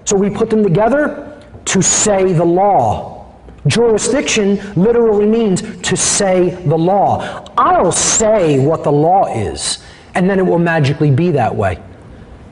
So we put them together to say the law. Jurisdiction literally means to say the law. I'll say what the law is, and then it will magically be that way.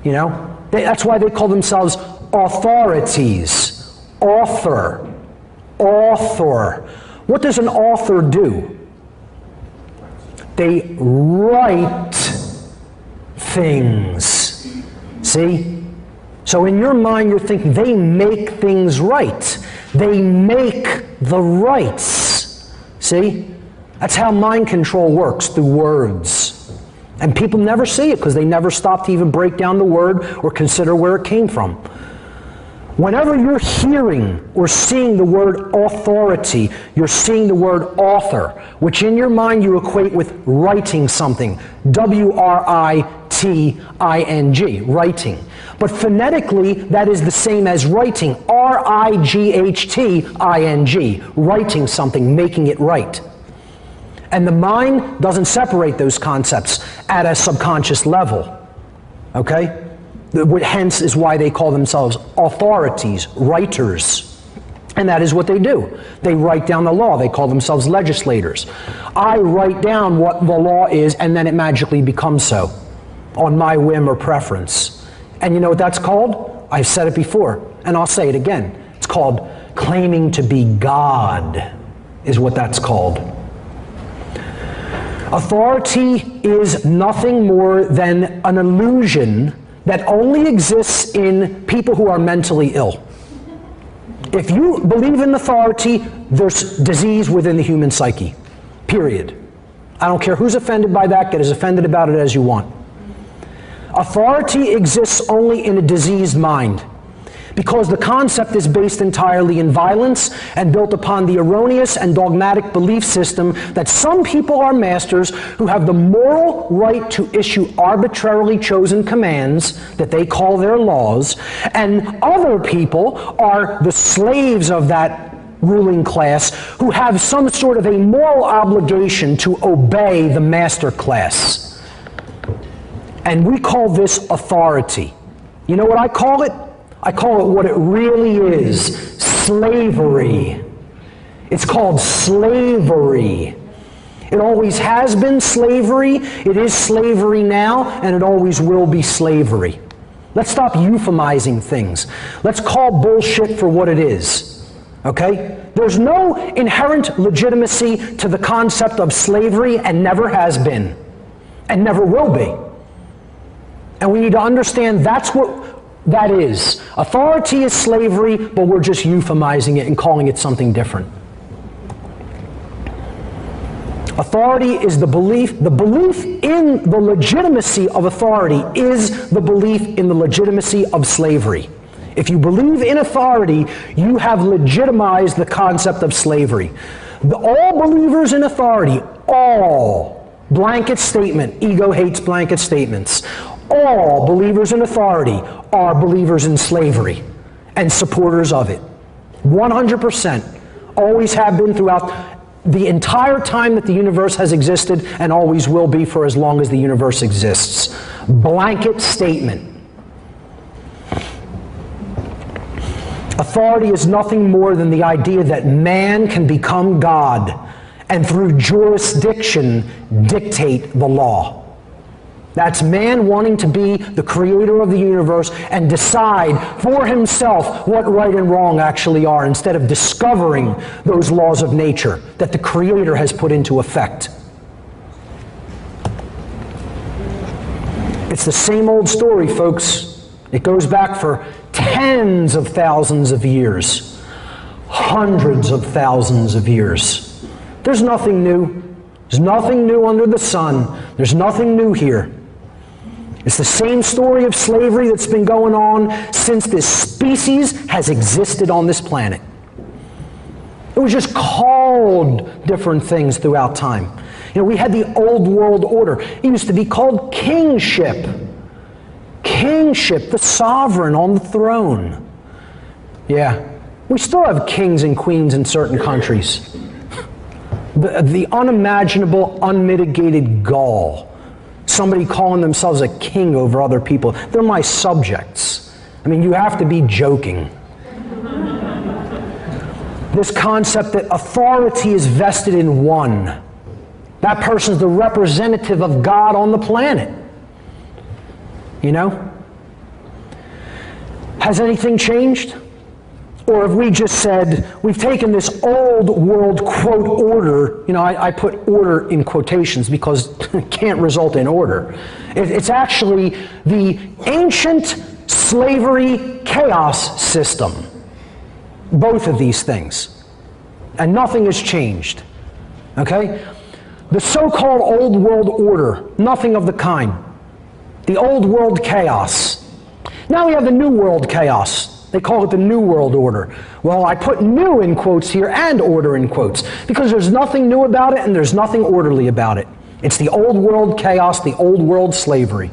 You know? That's why they call themselves authorities. Author. What does an author do? They write things. See? So in your mind, you're thinking they make things right. They make the rights. See? That's how mind control works, through words. And people never see it because they never stop to even break down the word or consider where it came from. Whenever you're hearing or seeing the word authority, you're seeing the word author, which in your mind you equate with writing something. W-R-I-T-I-N-G, writing. But phonetically, that is the same as writing. R-I-G-H-T-I-N-G, writing something, making it right. And the mind doesn't separate those concepts at a subconscious level. Okay? Hence is why they call themselves authorities, writers. And that is what they do. They write down the law. They call themselves legislators. I write down what the law is, and then it magically becomes so, on my whim or preference. And you know what that's called? I've said it before, and I'll say it again. It's called claiming to be God, is what that's called. Authority is nothing more than an illusion that only exists in people who are mentally ill. If you believe in authority, there's disease within the human psyche. Period. I don't care who's offended by that, get as offended about it as you want. Authority exists only in a diseased mind, because the concept is based entirely in violence and built upon the erroneous and dogmatic belief system that some people are masters who have the moral right to issue arbitrarily chosen commands that they call their laws, and other people are the slaves of that ruling class who have some sort of a moral obligation to obey the master class. And we call this authority. You know what I call it? I call it what it really is, slavery. It's called slavery. It always has been slavery, it is slavery now, and it always will be slavery. Let's stop euphemizing things. Let's call bullshit for what it is, okay? There's no inherent legitimacy to the concept of slavery, and never has been, and never will be. And we need to understand that's what that is. Authority is slavery, but we're just euphemizing it and calling it something different. Authority is the belief in the legitimacy of authority is the belief in the legitimacy of slavery. If you believe in authority, you have legitimized the concept of slavery. All believers in authority, all, blanket statement, ego hates blanket statements. All believers in authority are believers in slavery and supporters of it. 100%. Always have been throughout the entire time that the universe has existed, and always will be for as long as the universe exists. Blanket statement. Authority is nothing more than the idea that man can become God and through jurisdiction dictate the law. That's man wanting to be the creator of the universe and decide for himself what right and wrong actually are, instead of discovering those laws of nature that the creator has put into effect. It's the same old story, folks. It goes back for tens of thousands of years, hundreds of thousands of years. There's nothing new. There's nothing new under the sun. There's nothing new here. It's the same story of slavery that's been going on since this species has existed on this planet. It was just called different things throughout time. You know, we had the old world order. It used to be called kingship. Kingship, the sovereign on the throne. Yeah, we still have kings and queens in certain countries. The unimaginable, unmitigated gall. Somebody calling themselves a king over other people. They're my subjects. I mean, you have to be joking. This concept that authority is vested in one. That person's the representative of God on the planet. You know? Has anything changed? Or have we just said, we've taken this old world quote order, you know, I put order in quotations because it can't result in order. It's actually the ancient slavery chaos system. Both of these things. And nothing has changed. Okay? The so-called old world order, nothing of the kind. The old world chaos. Now we have the new world chaos. They call it the New World Order. Well, I put new in quotes here and order in quotes because there's nothing new about it and there's nothing orderly about it. It's the old world chaos, the old world slavery.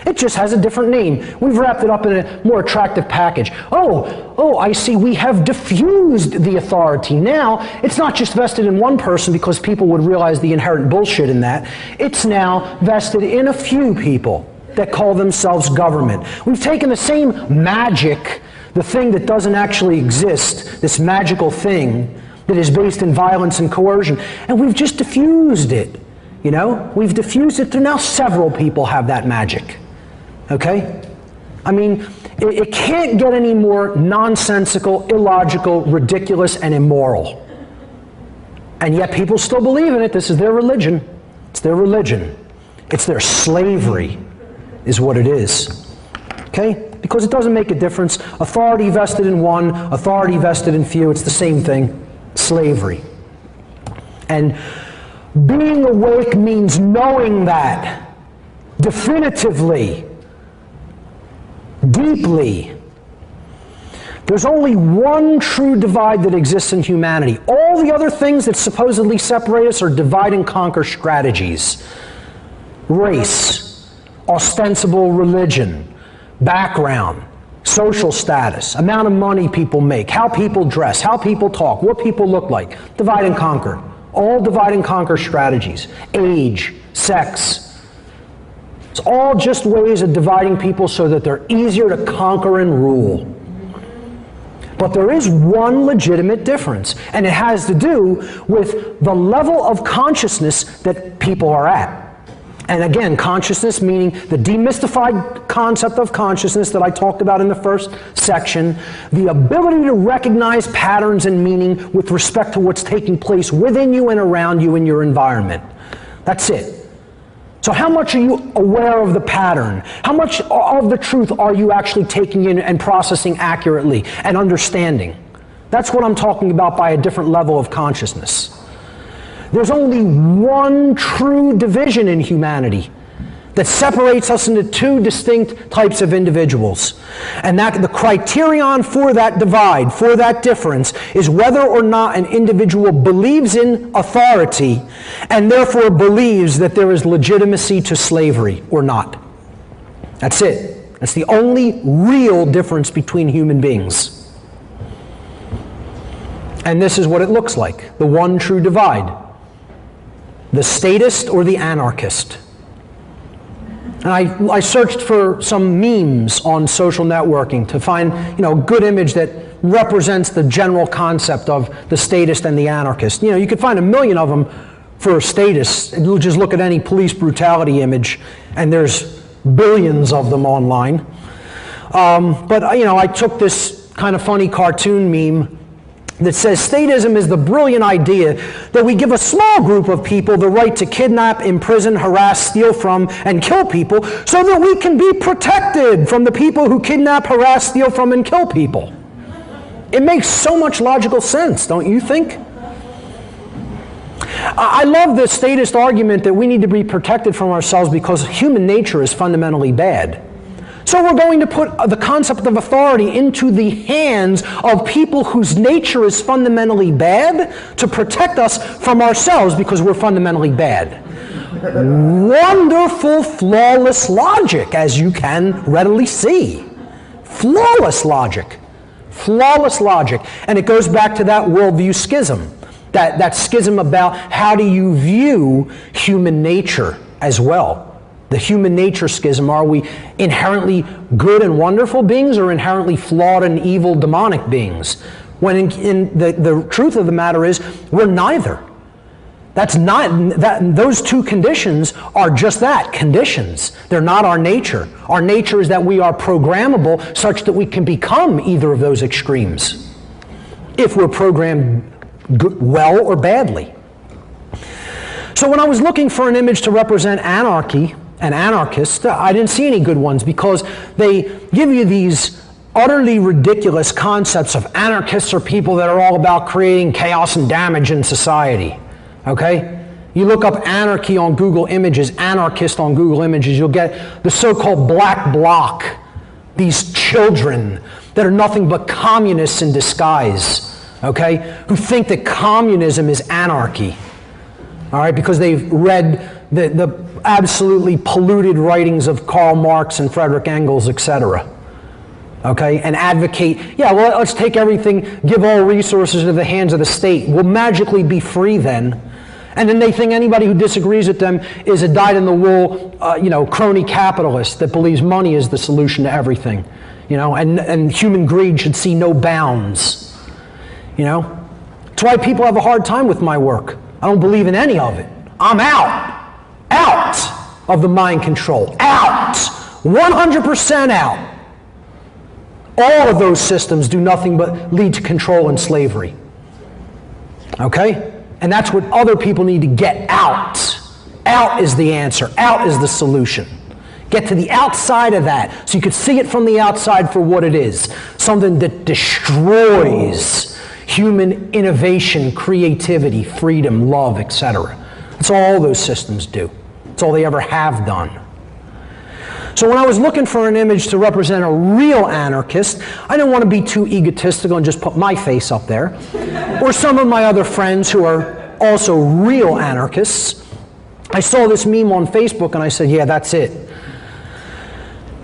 It just has a different name. We've wrapped it up in a more attractive package. Oh, I see, we have diffused the authority. Now, it's not just vested in one person because people would realize the inherent bullshit in that. It's now vested in a few people that call themselves government. We've taken the same magic, the thing that doesn't actually exist, this magical thing that is based in violence and coercion, and we've just diffused it. You know, we've diffused it to now several people have that magic. Okay? I mean, it can't get any more nonsensical, illogical, ridiculous, and immoral. And yet people still believe in it. This is their religion. It's their religion. It's their slavery, is what it is. Okay? Because it doesn't make a difference. Authority vested in one, authority vested in few, it's the same thing. Slavery. And being awake means knowing that definitively, deeply. There's only one true divide that exists in humanity. All the other things that supposedly separate us are divide and conquer strategies. Race, ostensible religion, background, social status, amount of money people make, how people dress, how people talk, what people look like. Divide and conquer. All divide and conquer strategies. Age, sex. It's all just ways of dividing people so that they're easier to conquer and rule. But there is one legitimate difference, and it has to do with the level of consciousness that people are at. And again, consciousness meaning the demystified concept of consciousness that I talked about in the first section, the ability to recognize patterns and meaning with respect to what's taking place within you and around you in your environment. That's it. So how much are you aware of the pattern? How much of the truth are you actually taking in and processing accurately and understanding? That's what I'm talking about by a different level of consciousness. There's only one true division in humanity that separates us into two distinct types of individuals. And that the criterion for that divide, for that difference, is whether or not an individual believes in authority and therefore believes that there is legitimacy to slavery or not. That's it. That's the only real difference between human beings. And this is what it looks like, the one true divide. The statist or the anarchist. And I searched for some memes on social networking to find, a good image that represents the general concept of the statist and the anarchist. You could find 1 million of them for statists. You'll just look at any police brutality image, and there's billions of them online. But I took this kind of funny cartoon meme that says statism is the brilliant idea that we give a small group of people the right to kidnap, imprison, harass, steal from, and kill people so that we can be protected from the people who kidnap, harass, steal from, and kill people. It makes so much logical sense, don't you think? I love this statist argument that we need to be protected from ourselves because human nature is fundamentally bad. So we're going to put the concept of authority into the hands of people whose nature is fundamentally bad to protect us from ourselves because we're fundamentally bad. Wonderful, flawless logic, as you can readily see. Flawless logic. Flawless logic. And it goes back to that worldview schism. That schism about how do you view human nature as well. The human nature schism. Are we inherently good and wonderful beings or inherently flawed and evil demonic beings? When the truth of the matter is, we're neither. Those two conditions are just that, conditions. They're not our nature. Our nature is that we are programmable such that we can become either of those extremes, if we're programmed well or badly. So when I was looking for an image to represent anarchy and anarchists, I didn't see any good ones, because they give you these utterly ridiculous concepts of anarchists are people that are all about creating chaos and damage in society. Okay? You look up anarchy on Google Images, anarchist on Google Images, you'll get the so-called black bloc, these children that are nothing but communists in disguise, okay, who think that communism is anarchy, all right, because they've read the absolutely polluted writings of Karl Marx and Frederick Engels, etc., okay, and advocate, yeah, well, let's take everything, give all resources into the hands of the state. We'll magically be free then. And then they think anybody who disagrees with them is a dyed-in-the-wool, crony capitalist that believes money is the solution to everything, and human greed should see no bounds, That's why people have a hard time with my work. I don't believe in any of it. I'm out of the mind control, out, 100% out. All of those systems do nothing but lead to control and slavery. Okay? And that's what other people need to get out. Out is the answer. Out is the solution. Get to the outside of that so you can see it from the outside for what it is. Something that destroys human innovation, creativity, freedom, love, etc. That's all those systems do. That's all they ever have done. So when I was looking for an image to represent a real anarchist, I didn't want to be too egotistical and just put my face up there, or some of my other friends who are also real anarchists. I saw this meme on Facebook and I said, yeah, that's it.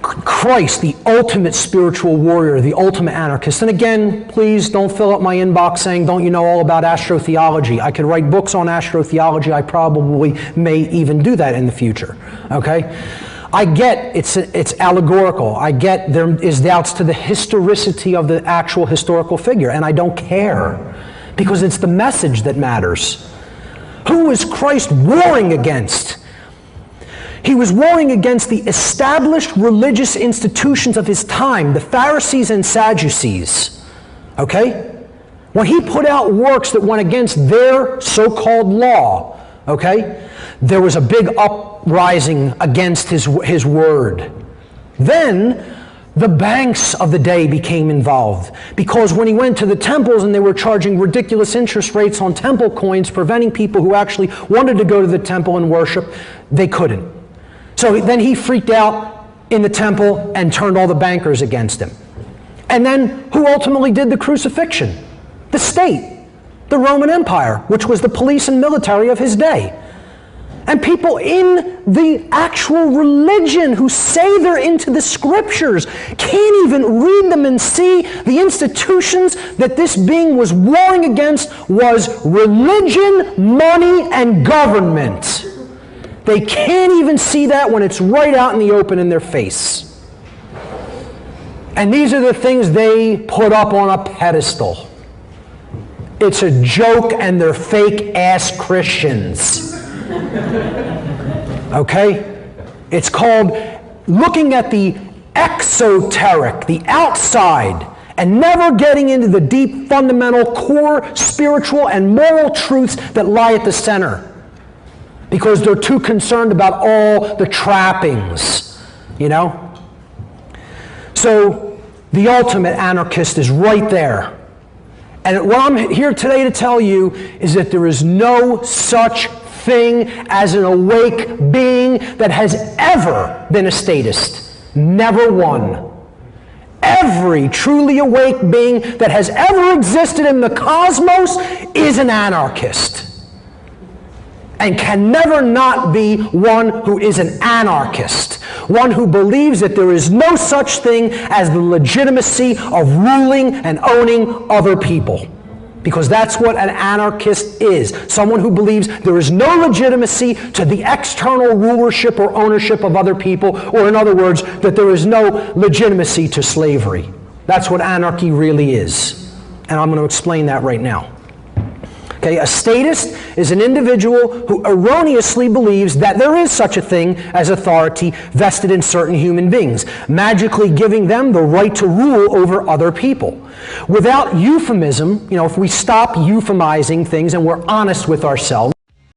Christ, the ultimate spiritual warrior, the ultimate anarchist. And again, please don't fill up my inbox saying, don't you know all about astrotheology? I could write books on astrotheology. I probably may even do that in the future, okay? I get it's allegorical. I get there is doubts to the historicity of the actual historical figure, and I don't care, because it's the message that matters. Who is Christ warring against? He was warring against the established religious institutions of his time, the Pharisees and Sadducees. Okay? When he put out works that went against their so-called law, okay, there was a big uprising against his word. Then the banks of the day became involved, because when he went to the temples and they were charging ridiculous interest rates on temple coins, preventing people who actually wanted to go to the temple and worship, they couldn't. So then he freaked out in the temple and turned all the bankers against him. And then who ultimately did the crucifixion? The state, the Roman Empire, which was the police and military of his day. And people in the actual religion who say they're into the scriptures can't even read them and see the institutions that this being was warring against was religion, money, and government. They can't even see that when it's right out in the open in their face. And these are the things they put up on a pedestal. It's a joke, and they're fake-ass Christians. Okay? It's called looking at the exoteric, the outside, and never getting into the deep, fundamental, core, spiritual, and moral truths that lie at the center. Because they're too concerned about all the trappings, So the ultimate anarchist is right there. And what I'm here today to tell you is that there is no such thing as an awake being that has ever been a statist. Never one. Every truly awake being that has ever existed in the cosmos is an anarchist, and can never not be one who is an anarchist, one who believes that there is no such thing as the legitimacy of ruling and owning other people. Because that's what an anarchist is. Someone who believes there is no legitimacy to the external rulership or ownership of other people, or in other words, that there is no legitimacy to slavery. That's what anarchy really is. And I'm going to explain that right now. Okay, a statist is an individual who erroneously believes that there is such a thing as authority vested in certain human beings, magically giving them the right to rule over other people. Without euphemism, if we stop euphemizing things and we're honest with ourselves,